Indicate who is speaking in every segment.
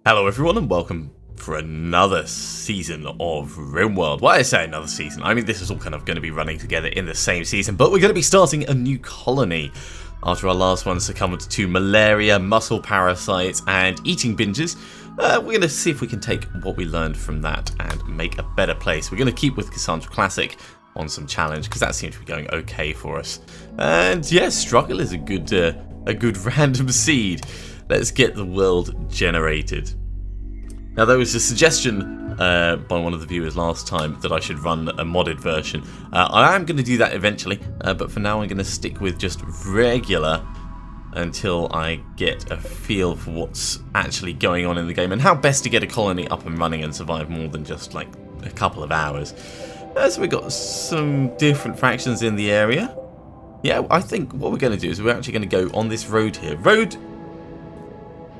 Speaker 1: Hello everyone and welcome for another season of RimWorld. Why I say another season, I mean this is all kind of going to be running together in the same season, but we're going to be starting a new colony. After our last one succumbed to malaria, muscle parasites and eating binges, we're going to see if we can take what we learned from that and make a better place. We're going to keep with Cassandra Classic on some challenge because that seems to be going okay for us. And yes, struggle is a good random seed. Let's get the world generated. Now there was a suggestion by one of the viewers last time that I should run a modded version. I am going to do that eventually, but for now I'm going to stick with just regular until I get a feel for what's actually going on in the game and how best to get a colony up and running and survive more than just like a couple of hours. So we've got some different factions in the area. Yeah, I think what we're going to do is we're actually going to go on this road here. Road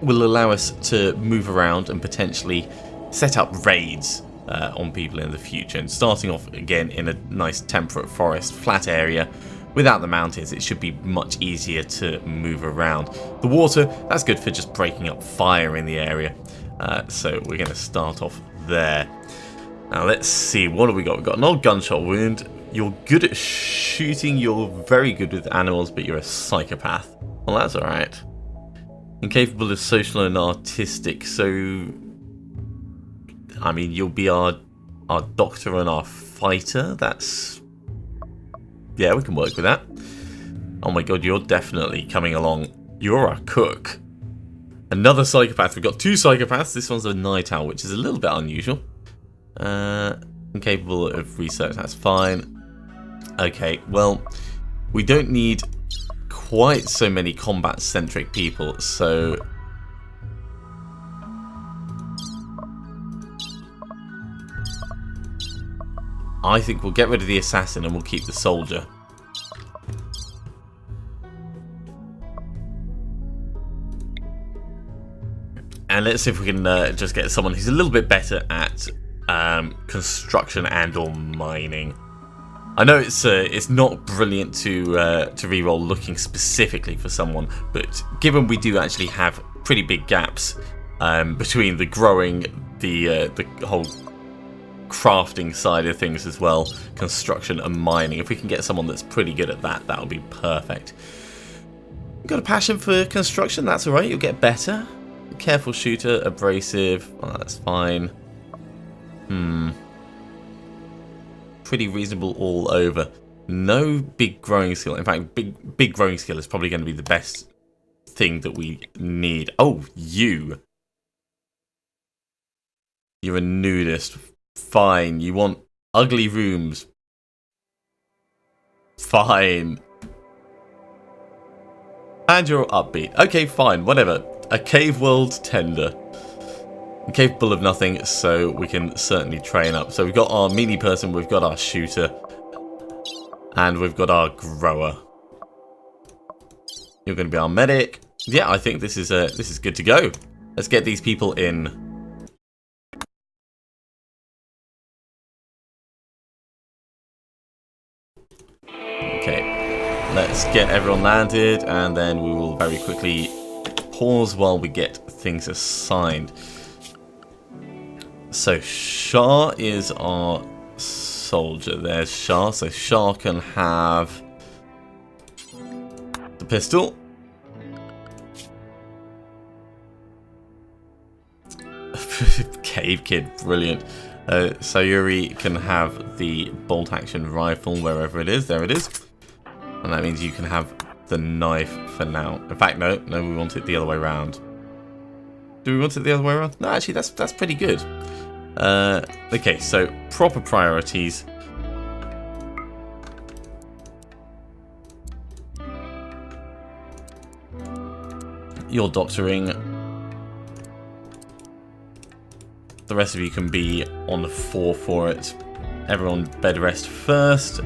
Speaker 1: will allow us to move around and potentially set up raids on people in the future. And starting off again in a nice temperate forest, flat area without the mountains, it should be much easier to move around. The water, that's good for just breaking up fire in the area. So we're going to start off there. Now let's see, what have we got? We've got an old gunshot wound. You're good at shooting, you're very good with animals, but you're a psychopath. Well, that's alright. Incapable of social and artistic, so I mean you'll be our doctor and our fighter. That's, yeah, we can work with that. Oh my god, you're definitely coming along. You're a cook. Another psychopath. We've got two psychopaths. This one's a night owl, which is a little bit unusual. Incapable of research, that's fine. Okay, well, we don't need quite so many combat-centric people, so I think we'll get rid of the assassin and we'll keep the soldier. And let's see if we can just get someone who's a little bit better at construction and or mining. I know it's not brilliant to re-roll looking specifically for someone, but given we do actually have pretty big gaps between the growing, the whole crafting side of things as well, construction and mining, if we can get someone that's pretty good at that, that'll be perfect. You've got a passion for construction, that's alright, you'll get better. Careful shooter, abrasive, oh, that's fine. Pretty reasonable all over. No big growing skill. In fact, big growing skill is probably going to be the best thing that we need. Oh, you're a nudist. Fine. You want ugly rooms. Fine. And you're upbeat. Okay, fine. Whatever. A cave world tender. Capable of nothing, so we can certainly train up. So we've got our melee person, we've got our shooter, and we've got our grower. You're going to be our medic. Yeah, I think this is good to go. Let's get these people in. Okay, let's get everyone landed, and then we will very quickly pause while we get things assigned. So Shah is our soldier. There's Shah. So Shah can have the pistol. Cave Kid, brilliant. Sayuri can have the bolt action rifle wherever it is. There it is. And that means you can have the knife for now. In fact, no, we want it the other way around. Do we want it the other way around? No, actually, that's pretty good. Okay, so proper priorities. You're doctoring. The rest of you can be on the 4 for it. Everyone bed rest first.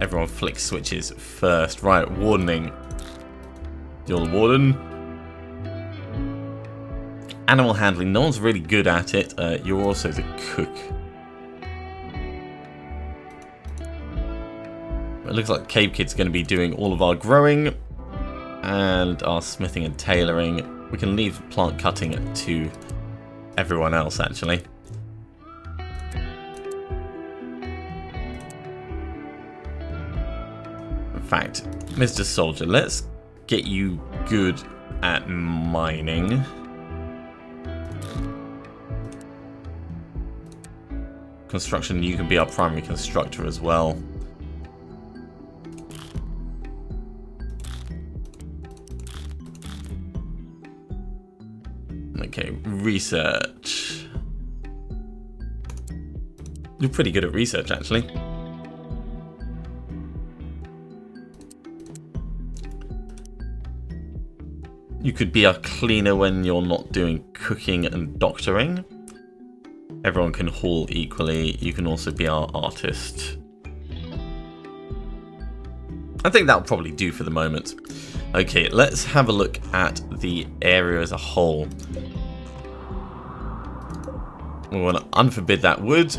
Speaker 1: Everyone flick switches first. Right, wardening. You're the warden. Animal handling, no one's really good at it. You're also the cook. It looks like Cave Kid's going to be doing all of our growing and our smithing and tailoring. We can leave plant cutting to everyone else, actually. In fact, Mr. Soldier, let's get you good at mining. Construction, you can be our primary constructor as well. Okay, research. You're pretty good at research, actually. You could be our cleaner when you're not doing cooking and doctoring. Everyone can haul equally. You can also be our artist. I think that'll probably do for the moment. Okay, let's have a look at the area as a whole. We want to unforbid that wood.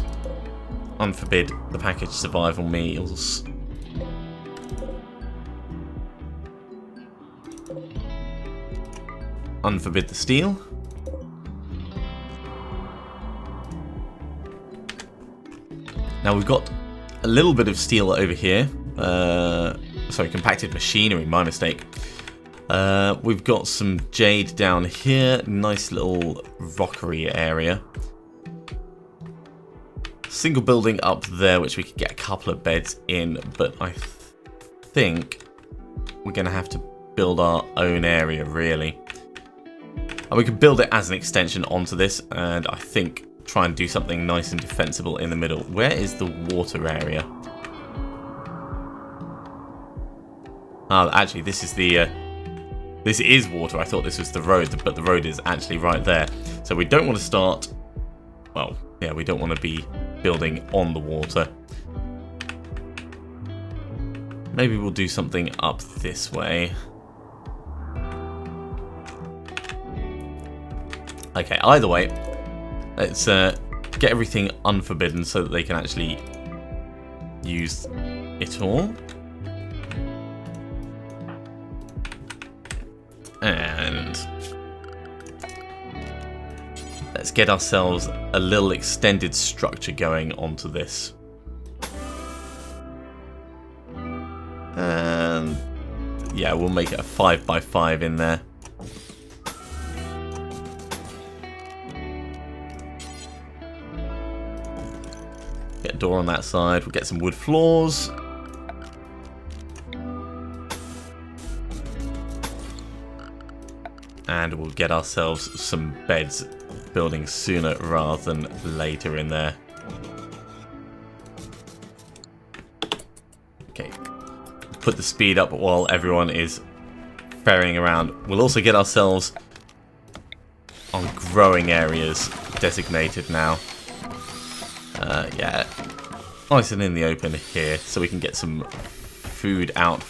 Speaker 1: Unforbid the packaged survival meals. Unforbid the steel. Now we've got a little bit of steel over here. Sorry, compacted machinery, my mistake. We've got some jade down here. Nice little rockery area. Single building up there, which we could get a couple of beds in, but I think we're going to have to build our own area, really. And we could build it as an extension onto this, and I think try and do something nice and defensible in the middle. Where is the water area? Actually, this is the... this is water. I thought this was the road, but the road is actually right there. So we don't want to start... Well, yeah, we don't want to be building on the water. Maybe we'll do something up this way. Okay, either way, let's get everything unforbidden so that they can actually use it all. And let's get ourselves a little extended structure going onto this. And yeah, we'll make it a 5x5 in there. Get a door on that side. We'll get some wood floors. And we'll get ourselves some beds building sooner rather than later in there. Okay. Put the speed up while everyone is ferrying around. We'll also get ourselves on growing areas designated now. Yeah, nice and in the open here, so we can get some food out.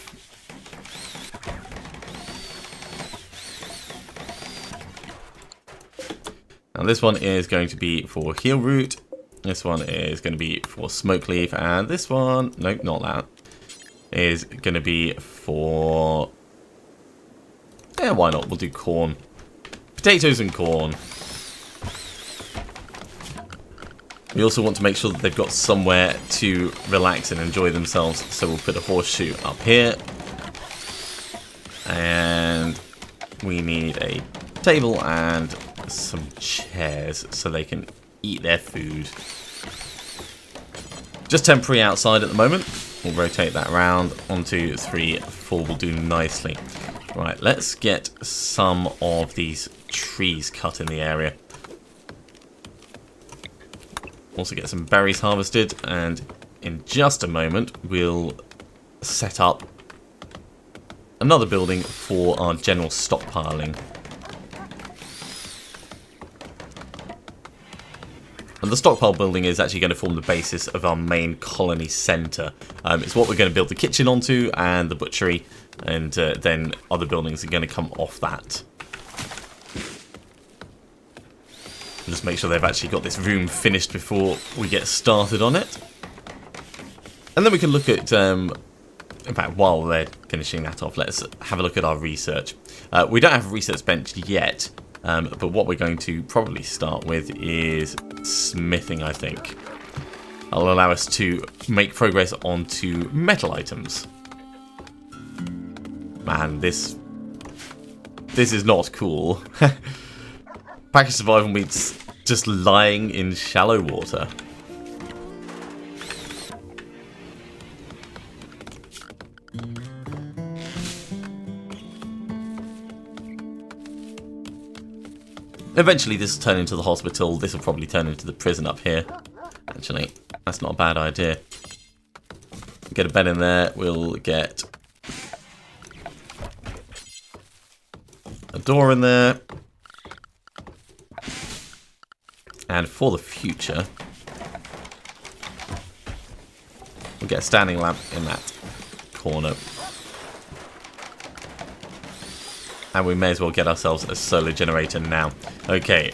Speaker 1: Now this one is going to be for heel root. This one is going to be for smoke leaf, and this one, nope, not that, is going to be for, yeah, why not? We'll do corn, potatoes and corn. We also want to make sure that they've got somewhere to relax and enjoy themselves, so we'll put a horseshoe up here. And we need a table and some chairs so they can eat their food. Just temporary outside at the moment. We'll rotate that around. 1, 2, 3, 4 will do nicely. Right, let's get some of these trees cut in the area. Also get some berries harvested, and in just a moment we'll set up another building for our general stockpiling. And the stockpile building is actually going to form the basis of our main colony centre. It's what we're going to build the kitchen onto and the butchery, and then other buildings are going to come off that. Just make sure they've actually got this room finished before we get started on it. And then we can look at in fact, while they're finishing that off, let's have a look at our research. We don't have a research bench yet, but what we're going to probably start with is smithing, I think. That'll allow us to make progress onto metal items. Man, this is not cool. Package survival means just lying in shallow water. Eventually this will turn into the hospital. This will probably turn into the prison up here. Actually, that's not a bad idea. Get a bed in there. We'll get a door in there. And for the future, we'll get a standing lamp in that corner. And we may as well get ourselves a solar generator now. Okay,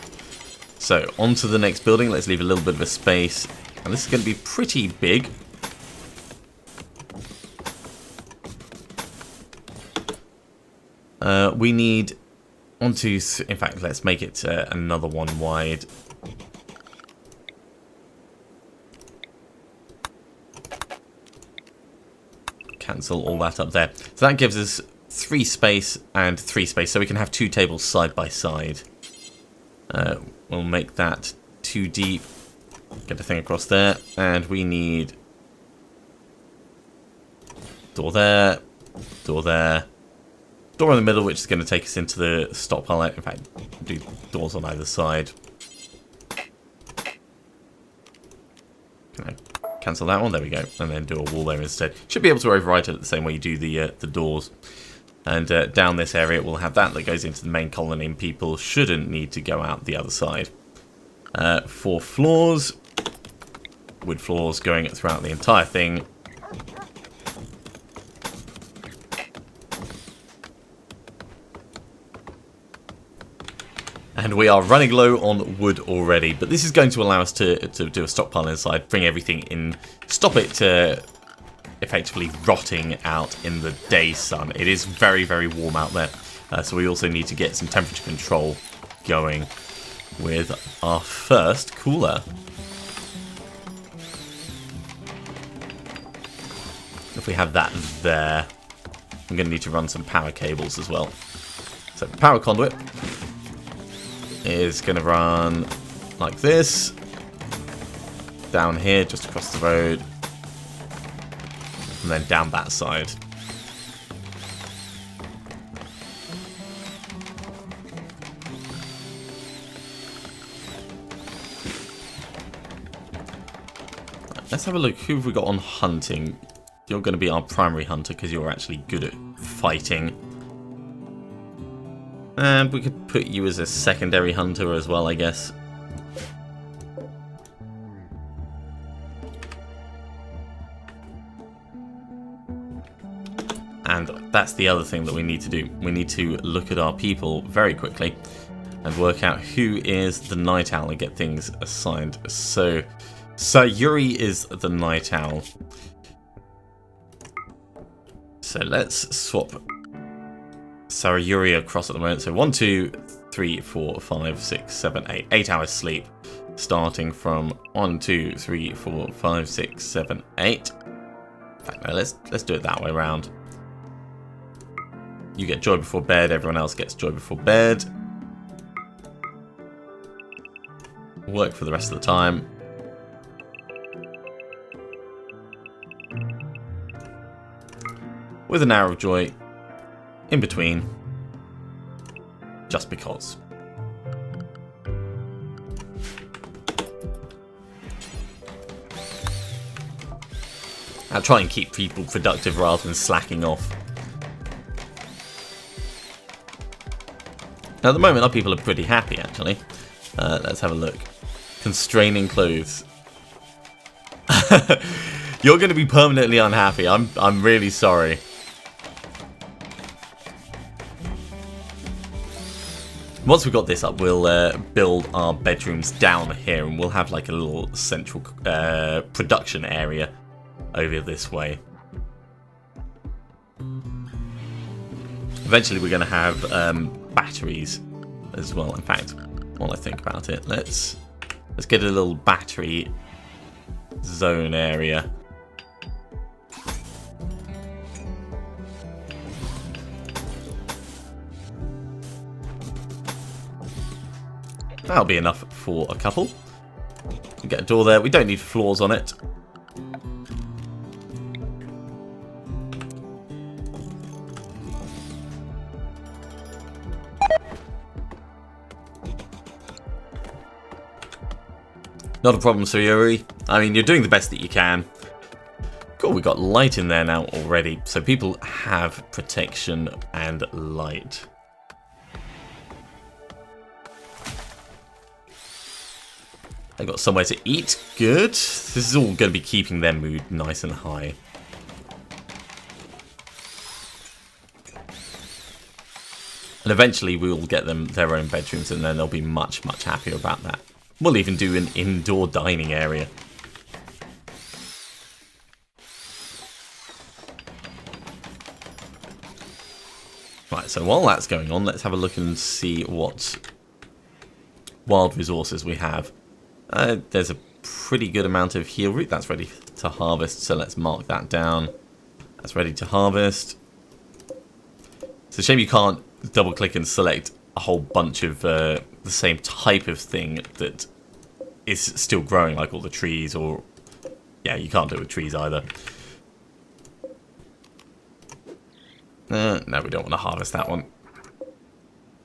Speaker 1: so on to the next building. Let's leave a little bit of a space. And this is going to be pretty big. We need in fact, let's make it another one wide. Cancel all that up there. So that gives us 3 space and 3 space, so we can have 2 tables side by side. We'll make that 2 deep. Get a thing across there, and we need door there, door there, door in the middle, which is going to take us into the stockpile. In fact, do doors on either side. Can I cancel that one? There we go, and then do a wall there instead. Should be able to overwrite it the same way you do the doors. And down this area, we'll have that goes into the main colony, and people shouldn't need to go out the other side. 4 floors, wood floors going throughout the entire thing. And we are running low on wood already, but this is going to allow us to do a stockpile inside, bring everything in, stop it effectively rotting out in the day sun. It is very, very warm out there, so we also need to get some temperature control going with our first cooler. If we have that there, I'm going to need to run some power cables as well. So power conduit is going to run like this, down here just across the road, and then down that side. Let's have a look. Who have we got on hunting? You're going to be our primary hunter because you're actually good at fighting. And we could put you as a secondary hunter as well, I guess. And that's the other thing that we need to do. We need to look at our people very quickly and work out who is the night owl and get things assigned. So Sayuri is the night owl. So let's swap Sayuri across at the moment. So 1, 2, 3, 4, 5, 6, 7, 8. 8 hours sleep. Starting from 1, 2, 3, 4, 5, 6, 7, 8. In fact, no, let's do it that way around. You get joy before bed, everyone else gets joy before bed. Work for the rest of the time. With an hour of joy in between, just because. I'll try and keep people productive rather than slacking off. Now, at the moment, our people are pretty happy, actually. Let's have a look. Constraining clothes. You're going to be permanently unhappy. I'm really sorry. Once we've got this up, we'll build our bedrooms down here, and we'll have like a little central production area over this way. Eventually we're going to have batteries as well. In fact, while I think about it, let's get a little battery zone area. That'll be enough for a couple. We get a door there. We don't need floors on it. Not a problem, Sayuri. I mean, you're doing the best that you can. Cool, we got light in there now already. So people have protection and light. They got somewhere to eat. Good. This is all going to be keeping their mood nice and high. And eventually we will get them their own bedrooms, and then they'll be much, much happier about that. We'll even do an indoor dining area. Right, so while that's going on, let's have a look and see what wild resources we have. There's a pretty good amount of heal root. That's ready to harvest, so let's mark that down. That's ready to harvest. It's a shame you can't double click and select a whole bunch of the same type of thing that is still growing, like all the trees, or yeah, you can't do it with trees either. No, we don't want to harvest that one.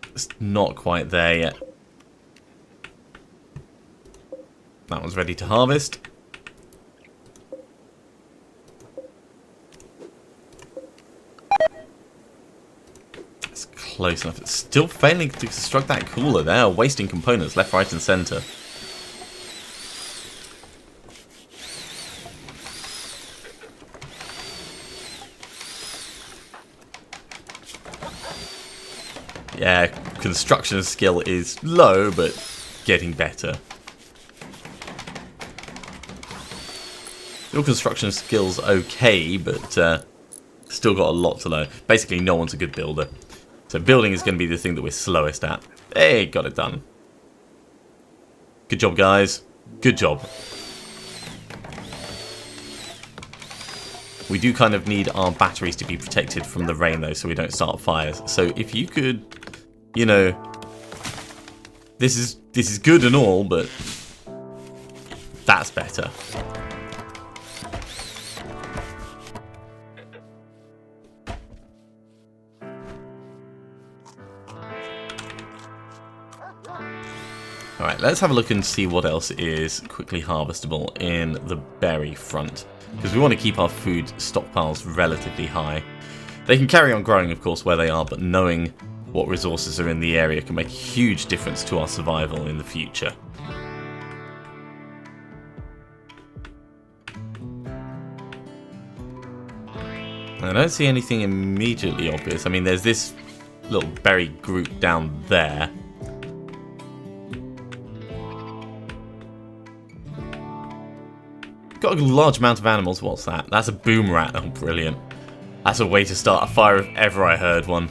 Speaker 1: It's not quite there yet. That one's ready to harvest. It's close enough. It's still failing to construct that cooler there, wasting components left, right, and center. Yeah, construction skill is low, but getting better. Your construction skill's okay, but still got a lot to learn. Basically, no one's a good builder. So building is going to be the thing that we're slowest at. Hey, got it done. Good job, guys. Good job. We do kind of need our batteries to be protected from the rain, though, so we don't start fires. So if you could, you know, this is good and all, but that's better. Alright, let's have a look and see what else is quickly harvestable in the berry front. Because we want to keep our food stockpiles relatively high. They can carry on growing, of course, where they are, but knowing what resources are in the area can make a huge difference to our survival in the future. I don't see anything immediately obvious. I mean, there's this little berry group down there. Got a large amount of animals. What's that? That's a boom rat. Oh, brilliant. That's a way to start a fire if ever I heard one.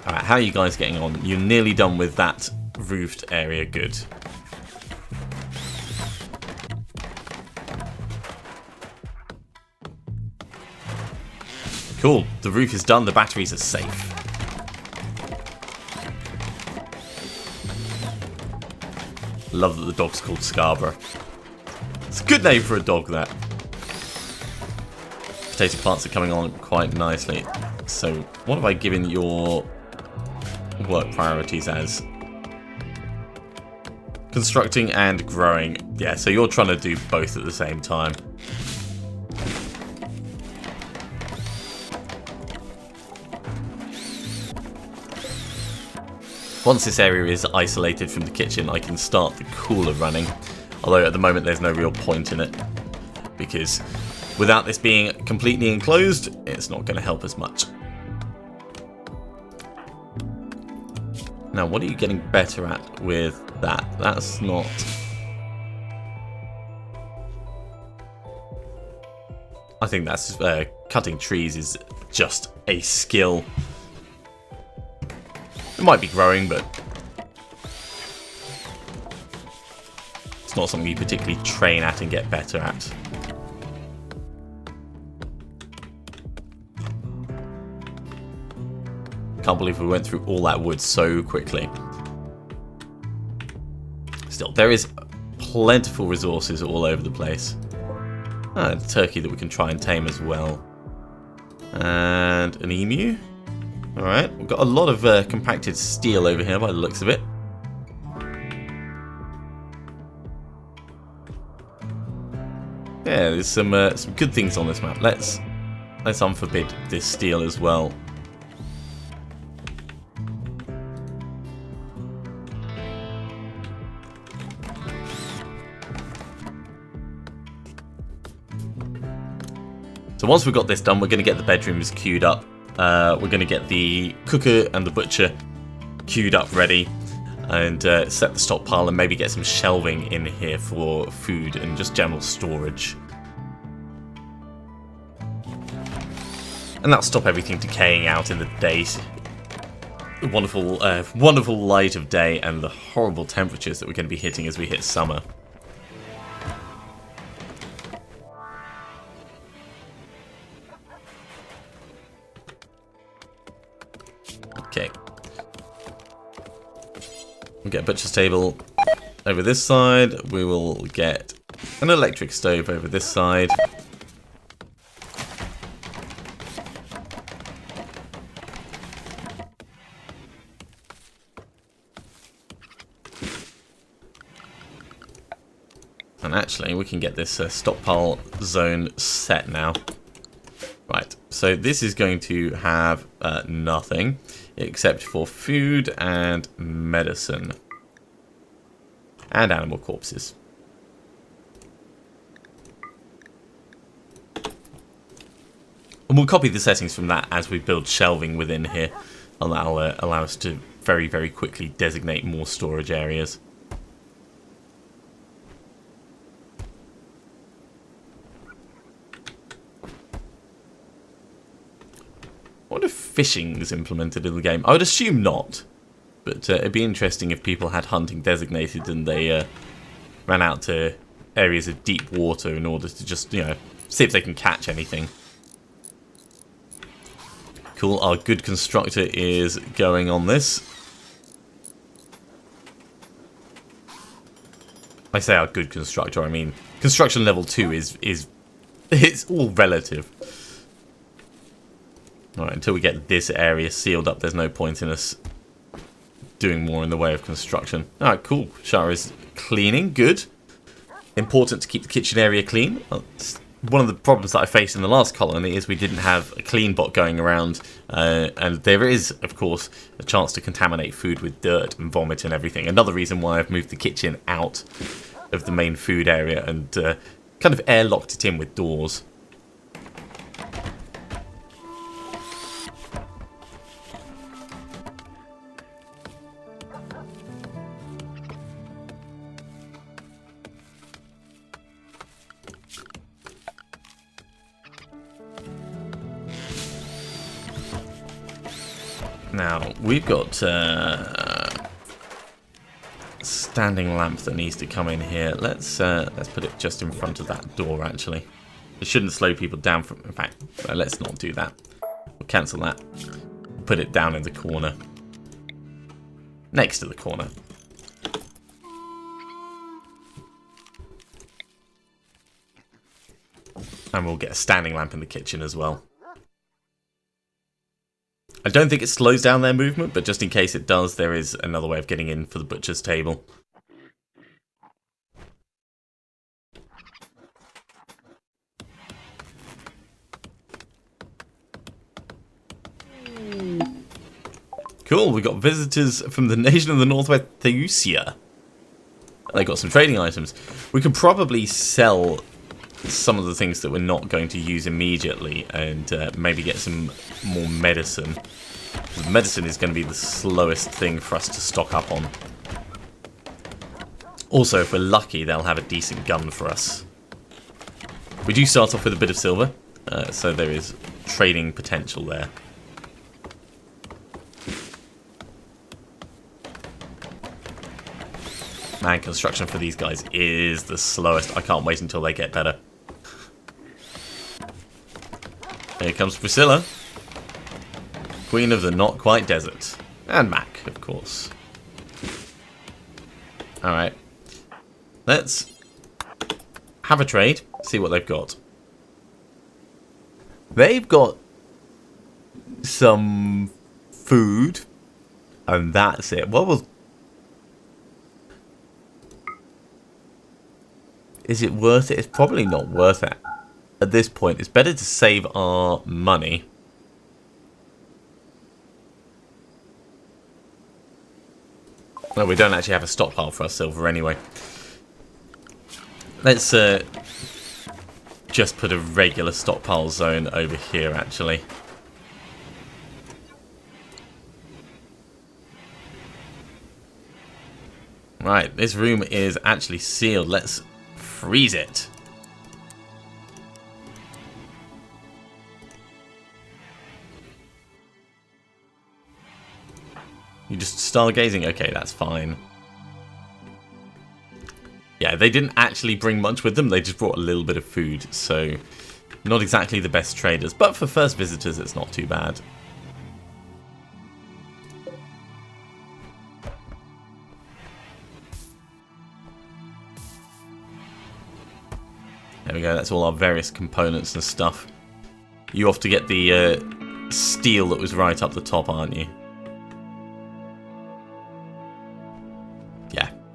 Speaker 1: Alright, how are you guys getting on? You're nearly done with that roofed area. Good. Cool. The roof is done. The batteries are safe. Love that the dog's called Scarborough. It's a good name for a dog, that. Potato plants are coming on quite nicely. So, what have I given your work priorities as? Constructing and growing. Yeah, so you're trying to do both at the same time. Once this area is isolated from the kitchen, I can start the cooler running. Although at the moment there's no real point in it, because without this being completely enclosed, it's not going to help us much. Now, what are you getting better at with that? That's not... I think that's cutting trees is just a skill. It might be growing, but it's not something you particularly train at and get better at. Can't believe we went through all that wood so quickly. Still, there is plentiful resources all over the place. A turkey that we can try and tame as well. And an emu. Alright, we've got a lot of compacted steel over here by the looks of it. Yeah, there's some good things on this map. Let's unforbid this steel as well. So once we've got this done, we're going to get the bedrooms queued up. We're going to get the cooker and the butcher queued up ready. And set the stockpile and maybe get some shelving in here for food and just general storage. And that'll stop everything decaying out in the days. The wonderful light of day and the horrible temperatures that we're going to be hitting as we hit summer. Okay. We'll get a butcher's table over this side. We will get an electric stove over this side. And actually, we can get this stockpile zone set now. Right, so this is going to have nothing except for food and medicine. And animal corpses. And we'll copy the settings from that as we build shelving within here. And that'll allow us to very, very quickly designate more storage areas. I wonder if fishing is implemented in the game. I would assume not. But it'd be interesting if people had hunting designated and they ran out to areas of deep water in order to just, you know, see if they can catch anything. Cool, our good constructor is going on this. I say our good constructor, I mean construction level 2 is it's all relative. Alright, until we get this area sealed up, there's no point in us doing more in the way of construction. Alright, cool. Shara is cleaning. Good. Important to keep the kitchen area clean. One of the problems that I faced in the last colony is we didn't have a clean bot going around. And there is, of course, a chance to contaminate food with dirt and vomit and everything. Another reason why I've moved the kitchen out of the main food area and kind of airlocked it in with doors. Now, we've got a standing lamp that needs to come in here. Let's put it just in front of that door, actually. It shouldn't slow people down from... In fact, let's not do that. We'll cancel that. Put it down in the corner. Next to the corner. And we'll get a standing lamp in the kitchen as well. I don't think it slows down their movement, but just in case it does, there is another way of getting in for the butcher's table. Cool, we got visitors from the nation of the Northwest Theusia. They got some trading items. We could probably sell some of the things that we're not going to use immediately and maybe get some more medicine. The medicine is going to be the slowest thing for us to stock up on. Also, if we're lucky, they'll have a decent gun for us. We do start off with a bit of silver. So there is trading potential there. Man, construction for these guys is the slowest. I can't wait until they get better. Here comes Priscilla, Queen of the Not Quite Desert. And Mac, of course. Alright. Let's have a trade, see what they've got. They've got some food, and that's it. What was... Is it worth it? It's probably not worth it. At this point, it's better to save our money. Well, we don't actually have a stockpile for our silver anyway. Let's just put a regular stockpile zone over here, actually. Right, this room is actually sealed. Let's freeze it. You just stargazing? Okay, that's fine. Yeah, they didn't actually bring much with them. They just brought a little bit of food. So, not exactly the best traders. But for first visitors, it's not too bad. There we go. That's all our various components and stuff. You off to get the steel that was right up the top, aren't you?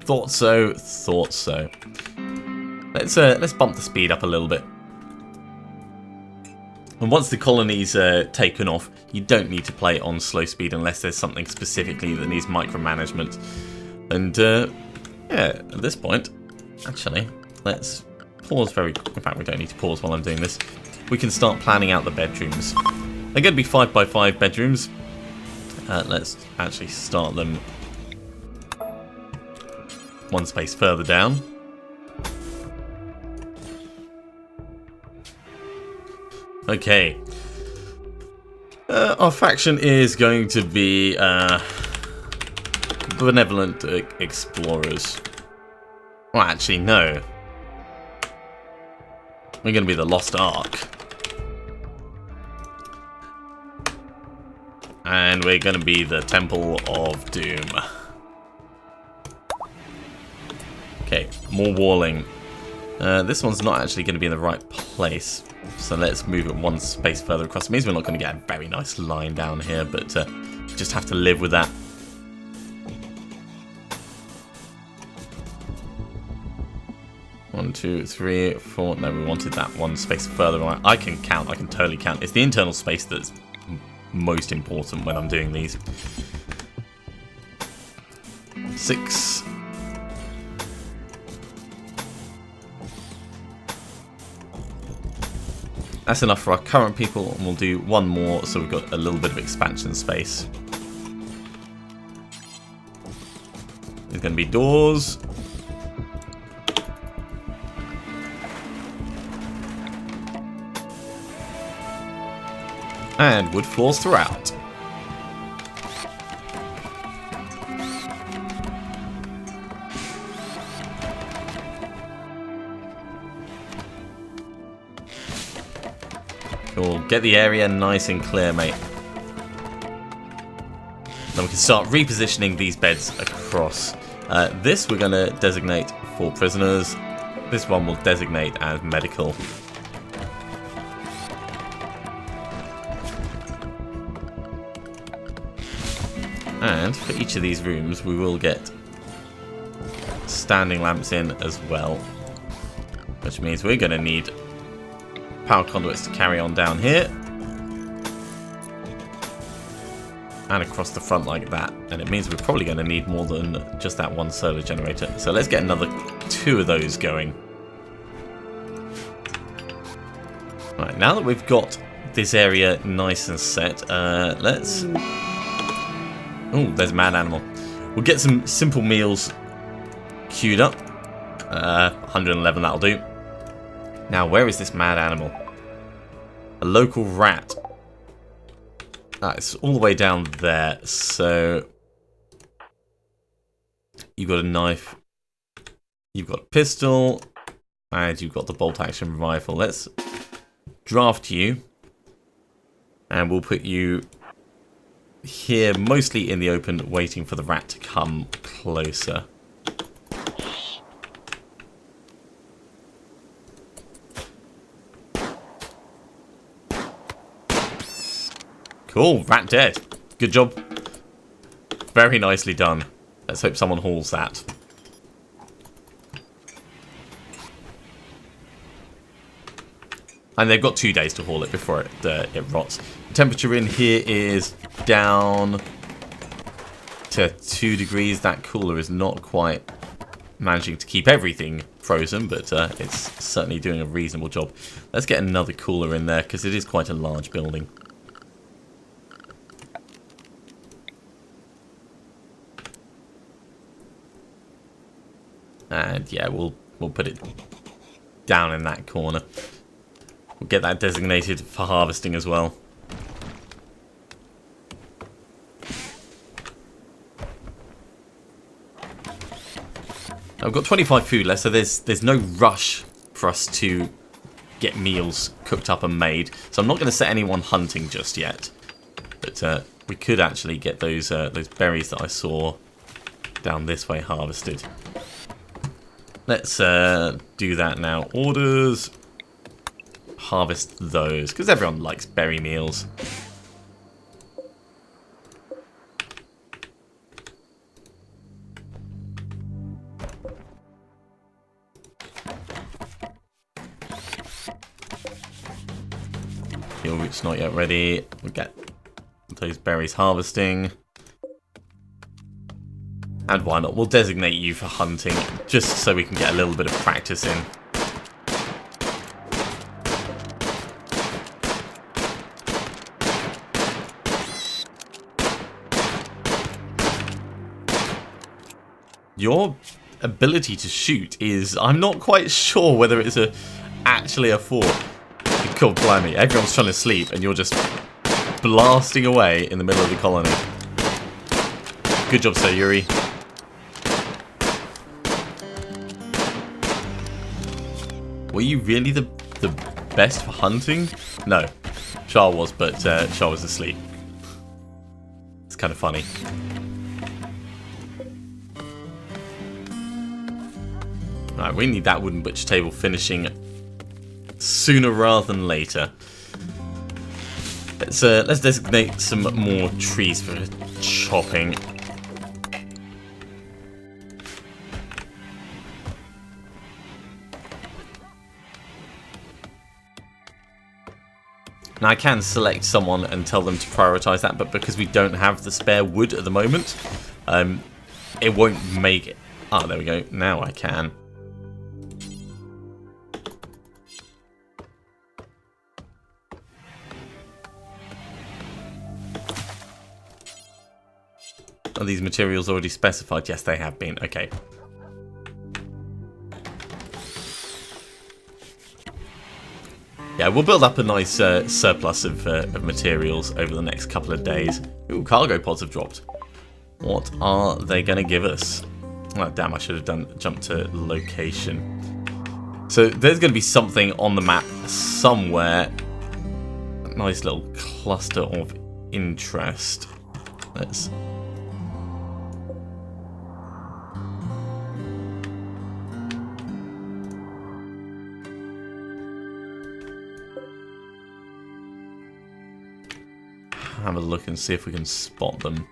Speaker 1: Thought so, thought so. Let's bump the speed up a little bit. And once the colony's taken off, you don't need to play on slow speed unless there's something specifically that needs micromanagement. And yeah, at this point, actually, let's pause very... In fact, we don't need to pause while I'm doing this. We can start planning out the bedrooms. They're going to be 5x5 bedrooms. Let's actually start them one space further down. Okay. Our faction is going to be benevolent explorers. Well, actually, no. We're going to be the Lost Ark. And we're going to be the Temple of Doom. Okay, more walling. This one's not actually going to be in the right place, so let's move it one space further across. It means we're not going to get a very nice line down here, but just have to live with that. One, two, three, four. No, we wanted that one space further right. I can count. I can totally count. It's the internal space that's most important when I'm doing these. 6. That's enough for our current people, and we'll do one more so we've got a little bit of expansion space. There's going to be doors. And wood floors throughout. Cool. Get the area nice and clear, mate. Then we can start repositioning these beds across. This we're going to designate for prisoners. This one will designate as medical. And for each of these rooms, we will get standing lamps in as well. Which means we're going to need power conduits to carry on down here. And across the front like that. And it means we're probably going to need more than just that one solar generator. So let's get another 2 of those going. Right, now that we've got this area nice and set, let's... Oh, there's a mad animal. We'll get some simple meals queued up. 111, that'll do. Now, where is this mad animal? A local rat. It's all the way down there, so you've got a knife, you've got a pistol, and you've got the bolt-action rifle. Let's draft you, and we'll put you here, mostly in the open, waiting for the rat to come closer. Cool, rat dead. Good job. Very nicely done. Let's hope someone hauls that. And they've got 2 days to haul it before it rots. The temperature in here is down to 2 degrees. That cooler is not quite managing to keep everything frozen, but it's certainly doing a reasonable job. Let's get another cooler in there, because it is quite a large building. And yeah, we'll put it down in that corner. We'll get that designated for harvesting as well. I've got 25 food left, so there's no rush for us to get meals cooked up and made. So I'm not going to set anyone hunting just yet. But we could actually get those berries that I saw down this way harvested. Let's do that now. Orders. Harvest those, because everyone likes berry meals. Your root's not yet ready. We'll get those berries harvesting. And why not? We'll designate you for hunting, just so we can get a little bit of practice in. Your ability to shoot is... I'm not quite sure whether it's actually a 4. God blimey, everyone's trying to sleep and you're just blasting away in the middle of the colony. Good job, Sir Yuri. Were you really the best for hunting? No. Char was, but Char was asleep. It's kind of funny. Right, we need that wooden butcher table finishing sooner rather than later. Let's designate some more trees for chopping. Now I can select someone and tell them to prioritize that, but because we don't have the spare wood at the moment, it won't make it. Ah, there we go. Now I can. Are these materials already specified? Yes, they have been. Okay. Yeah, we'll build up a nice surplus of materials over the next couple of days. Ooh, cargo pods have dropped. What are they going to give us? Oh, damn, I should have jumped to location. So there's going to be something on the map somewhere. A nice little cluster of interest. Let's... have a look and see if we can spot them.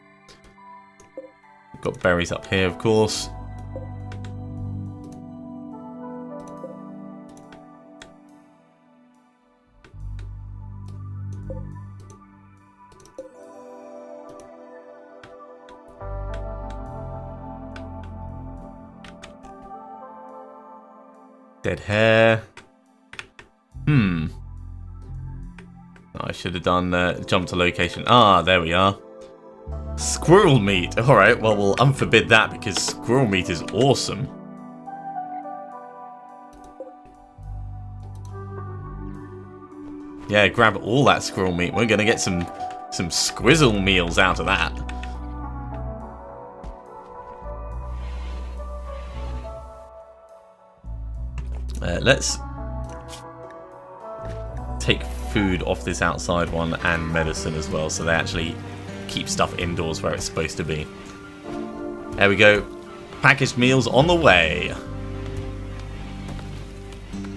Speaker 1: We've got berries up here, of course. Dead hair. I should have done jump to location. Ah, there we are. Squirrel meat. Alright, well, we'll unforbid that because squirrel meat is awesome. Yeah, grab all that squirrel meat. We're going to get some squizzle meals out of that. Let's take food off this outside one and medicine as well, so they actually keep stuff indoors where it's supposed to be. There we go. Packaged meals on the way.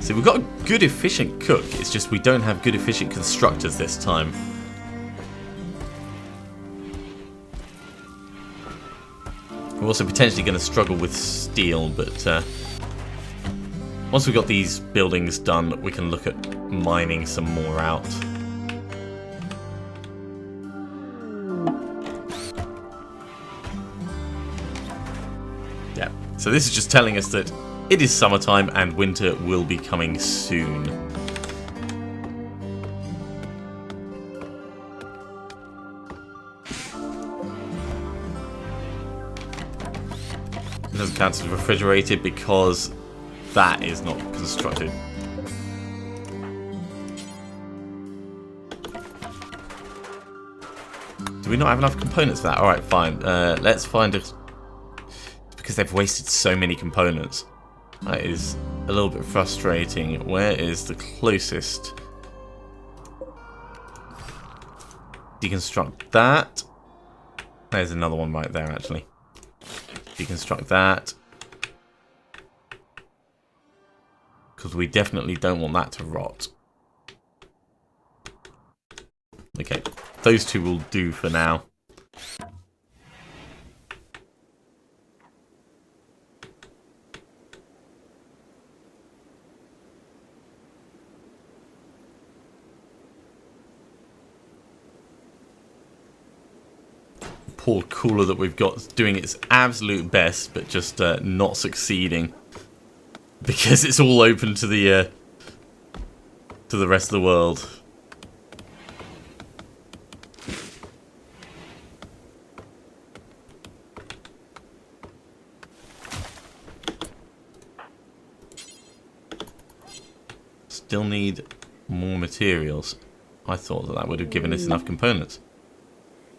Speaker 1: See, we've got a good efficient cook, it's just we don't have good efficient constructors this time. We're also potentially going to struggle with steel, but once we've got these buildings done, we can look at mining some more out. Yeah, so this is just telling us that it is summertime and winter will be coming soon. It doesn't count as refrigerated because that is not constructed. Do we not have enough components for that? Alright, fine. Let's find it. Because they've wasted so many components. That is a little bit frustrating. Where is the closest? Deconstruct that. There's another one right there, actually. Deconstruct that. Because we definitely don't want that to rot. Okay, those two will do for now. Poor cooler that we've got is doing its absolute best, but just not succeeding. Because it's all open to the rest of the world. Still need more materials. I thought that that would have given us enough components.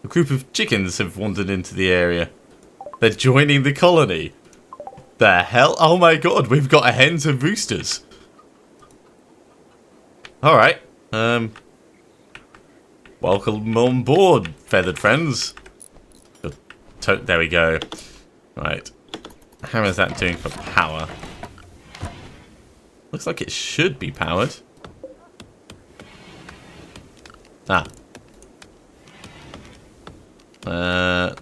Speaker 1: A group of chickens have wandered into the area. They're joining the colony. The hell? Oh my god, we've got hens and roosters. Alright. Welcome on board, feathered friends. There we go. Right. How is that doing for power? Looks like it should be powered. Ah.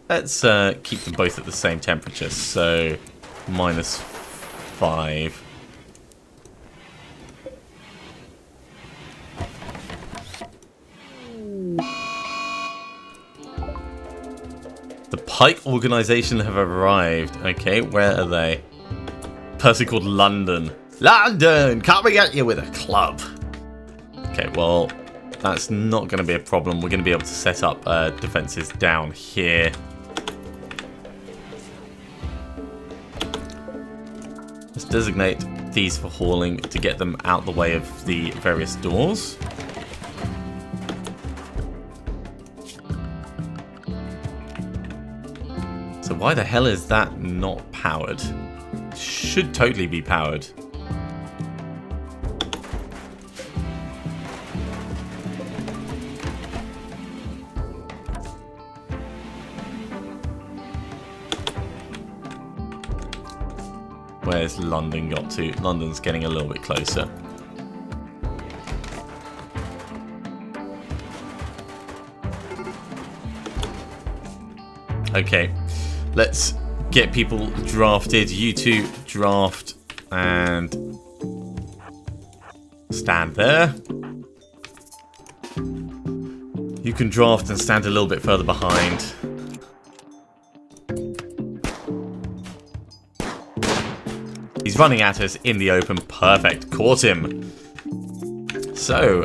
Speaker 1: Let's keep them both at the same temperature, so -5. The Pike organization have arrived. Okay, where are they? Person called London. London, can't we get you with a club? Okay, well, that's not going to be a problem. We're going to be able to set up defenses down here. Let's designate these for hauling to get them out the way of the various doors. So why the hell is that not powered? Should totally be powered. Where's London got to? London's getting a little bit closer. Okay, let's get people drafted. You two draft and stand there. You can draft and stand a little bit further behind. He's running at us in the open. Perfect. Caught him. So,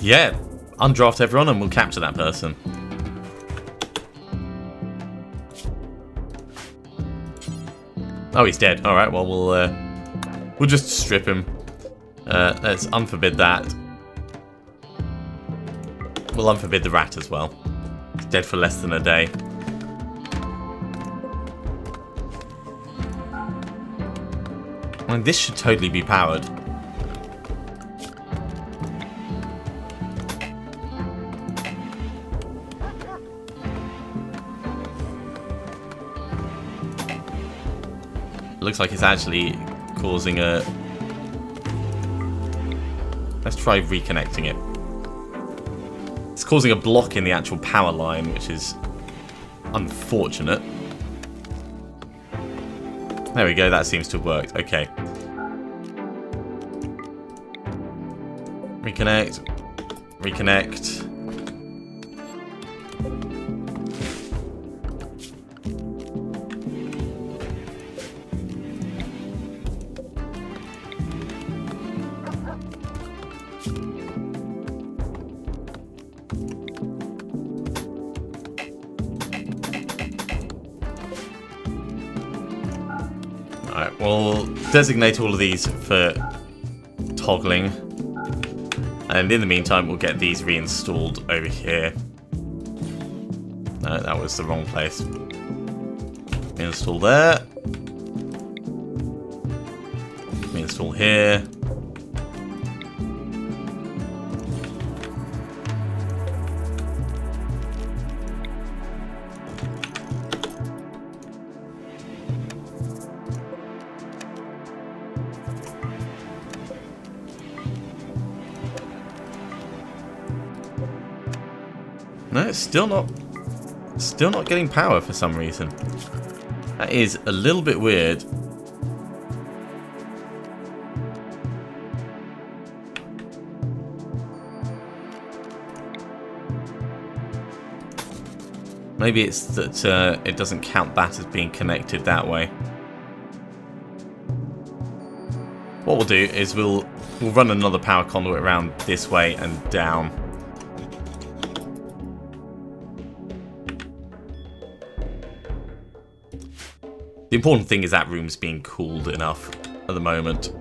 Speaker 1: yeah. Undraft everyone and we'll capture that person. Oh, he's dead. Alright, well, we'll just strip him. Let's unforbid that. We'll unforbid the rat as well. It's dead for less than a day. I mean, this should totally be powered. Looks like it's actually causing a... Let's try reconnecting it. It's causing a block in the actual power line, which is unfortunate. There we go, that seems to have worked. Okay. Reconnect. Reconnect. Alright, we'll designate all of these for toggling. And in the meantime, we'll get these reinstalled over here. No, that was the wrong place. Reinstall there. Reinstall here. No, it's still not getting power for some reason. That is a little bit weird. Maybe it's that it doesn't count that as being connected that way. What we'll do is we'll run another power conduit around this way and down. The important thing is that room's being cooled enough at the moment.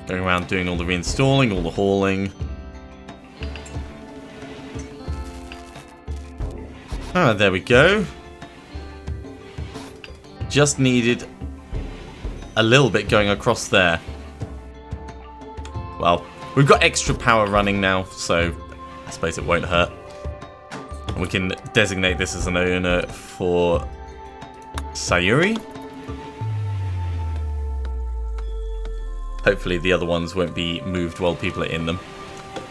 Speaker 1: Going around doing all the reinstalling, all the hauling. Ah, there we go. Just needed a little bit going across there. Well, we've got extra power running now, so I suppose it won't hurt. And we can designate this as an owner for Sayuri. Hopefully the other ones won't be moved while people are in them.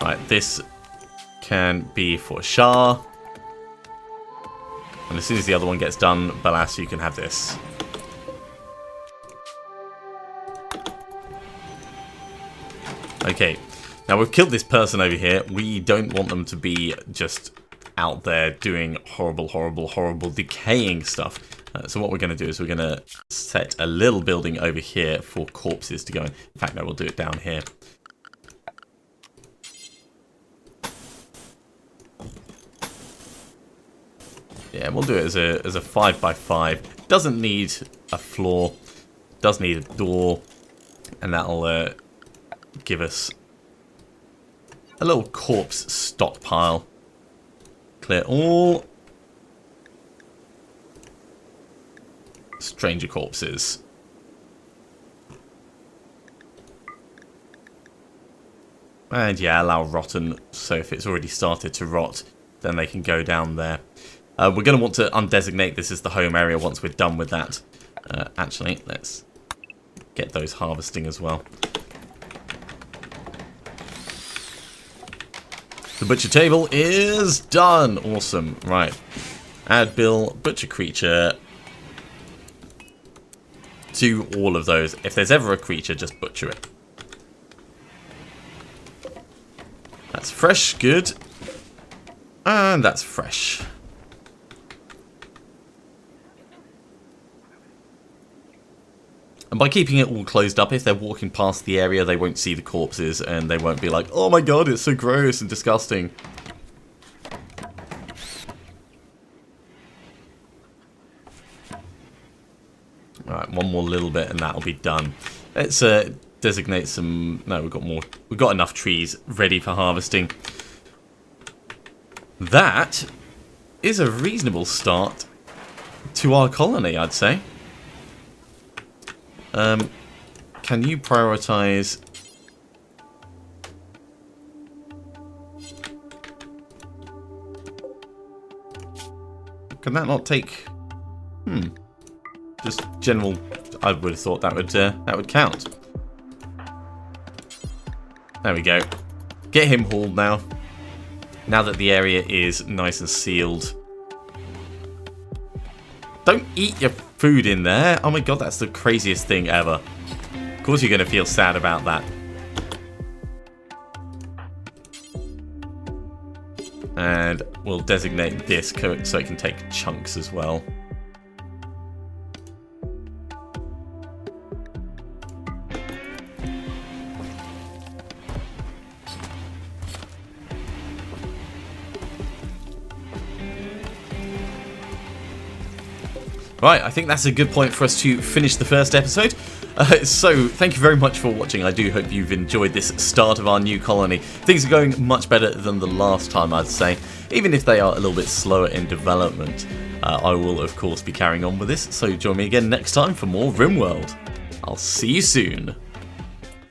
Speaker 1: Right, this can be for Shah. And as soon as the other one gets done, Balas, you can have this. Okay, now we've killed this person over here. We don't want them to be just out there doing horrible, horrible, horrible decaying stuff. So what we're going to do is we're going to set a little building over here for corpses to go in. In fact, no, we'll do it down here. Yeah, we'll do it as a 5x5. Doesn't need a floor. Does need a door. And that'll give us a little corpse stockpile. Clear all. Stranger corpses. And yeah, allow rotten, so if it's already started to rot, then they can go down there. We're going to want to undesignate this as the home area once we're done with that. Actually, let's get those harvesting as well. The butcher table is done. Awesome. Right. Add bill, butcher creature. To all of those. If there's ever a creature, just butcher it. That's fresh, good. And that's fresh. And by keeping it all closed up, if they're walking past the area, they won't see the corpses and they won't be like, oh my god, it's so gross and disgusting. Alright, one more little bit and that'll be done. Let's designate some... No, we've got more. We've got enough trees ready for harvesting. That is a reasonable start to our colony, I'd say. Can you prioritize... Can that not take... Just general... I would have thought that would count. There we go. Get him hauled now. Now that the area is nice and sealed. Don't eat your food in there. Oh my god, that's the craziest thing ever. Of course you're going to feel sad about that. And we'll designate this so it can take chunks as well. Right, I think that's a good point for us to finish the first episode. So, thank you very much for watching. I do hope you've enjoyed this start of our new colony. Things are going much better than the last time, I'd say. Even if they are a little bit slower in development, I will, of course, be carrying on with this. So join me again next time for more RimWorld. I'll see you soon.